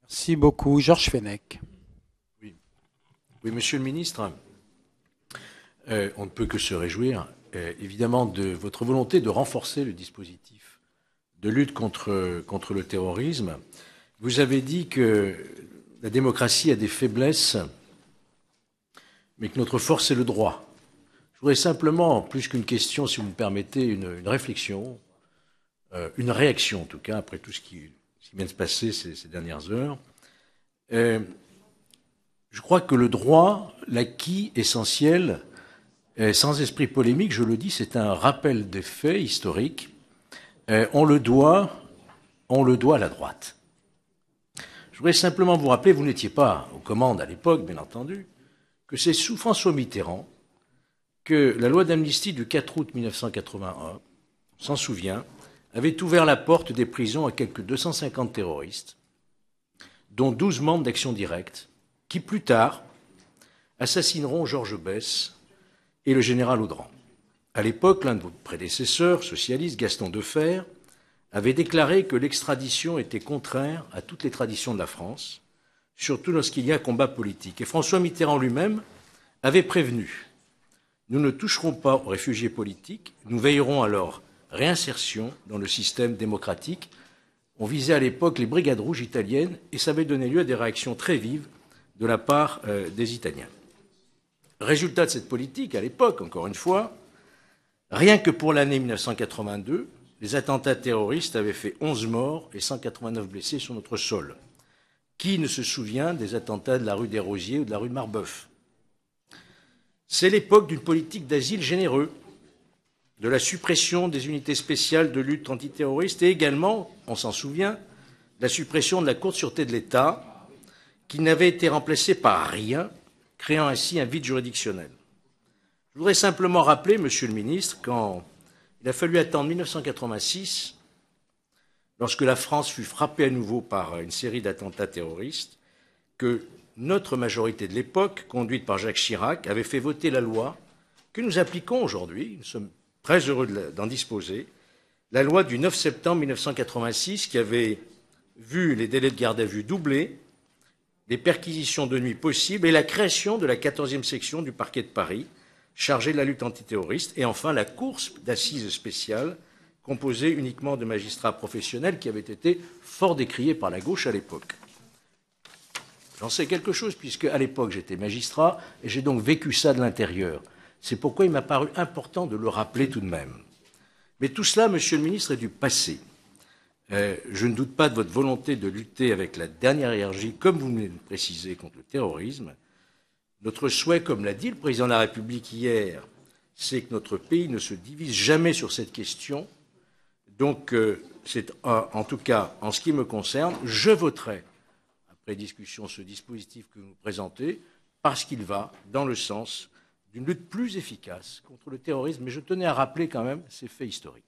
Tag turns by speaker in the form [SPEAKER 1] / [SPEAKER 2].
[SPEAKER 1] Merci beaucoup. Georges Fenech.
[SPEAKER 2] Oui. Oui, Monsieur le Ministre, on ne peut que se réjouir, évidemment, de votre volonté de renforcer le dispositif de lutte contre le terrorisme. Vous avez dit que la démocratie a des faiblesses, mais que notre force est le droit. Je voudrais simplement, plus qu'une question, si vous me permettez, une réflexion, une réaction en tout cas, après tout ce qui vient de se passer ces dernières heures. Je crois que le droit, l'acquis essentiel, sans esprit polémique, je le dis, c'est un rappel des faits historiques. On le doit à la droite. Je voudrais simplement vous rappeler, vous n'étiez pas aux commandes à l'époque, bien entendu, que c'est sous François Mitterrand que la loi d'amnistie du 4 août 1981, on s'en souvient, avait ouvert la porte des prisons à quelques 250 terroristes, dont 12 membres d'Action Directe, qui plus tard assassineront Georges Besse et le général Audran. À l'époque, l'un de vos prédécesseurs, socialiste, Gaston Defferre, avait déclaré que l'extradition était contraire à toutes les traditions de la France, surtout lorsqu'il y a combat politique. Et François Mitterrand lui-même avait prévenu: nous ne toucherons pas aux réfugiés politiques, nous veillerons à leur réinsertion dans le système démocratique. On visait à l'époque les brigades rouges italiennes et ça avait donné lieu à des réactions très vives de la part des Italiens. Résultat de cette politique, à l'époque, encore une fois, rien que pour l'année 1982, les attentats terroristes avaient fait 11 morts et 189 blessés sur notre sol. Qui ne se souvient des attentats de la rue des Rosiers ou de la rue de Marbeuf? C'est l'époque d'une politique d'asile généreux, de la suppression des unités spéciales de lutte antiterroriste et également, on s'en souvient, de la suppression de la Cour de sûreté de l'État, qui n'avait été remplacée par rien, créant ainsi un vide juridictionnel. Je voudrais simplement rappeler, Monsieur le Ministre, quand il a fallu attendre 1986, lorsque la France fut frappée à nouveau par une série d'attentats terroristes, que notre majorité de l'époque, conduite par Jacques Chirac, avait fait voter la loi que nous appliquons aujourd'hui. Nous sommes très heureux d'en disposer. La loi du 9 septembre 1986 qui avait vu les délais de garde à vue doubler, des perquisitions de nuit possibles et la création de la 14e section du parquet de Paris, chargée de la lutte antiterroriste, et enfin la cour d'assises spéciale, composée uniquement de magistrats professionnels qui avaient été fort décriés par la gauche à l'époque. J'en sais quelque chose, puisque à l'époque j'étais magistrat et j'ai donc vécu ça de l'intérieur. C'est pourquoi il m'a paru important de le rappeler tout de même. Mais tout cela, Monsieur le Ministre, est du passé. Je ne doute pas de votre volonté de lutter avec la dernière énergie, comme vous venez de le préciser, contre le terrorisme. Notre souhait, comme l'a dit le Président de la République hier, c'est que notre pays ne se divise jamais sur cette question. Donc, en tout cas, en ce qui me concerne, je voterai, après discussion, ce dispositif que vous nous présentez, parce qu'il va dans le sens d'une lutte plus efficace contre le terrorisme. Mais je tenais à rappeler quand même ces faits historiques.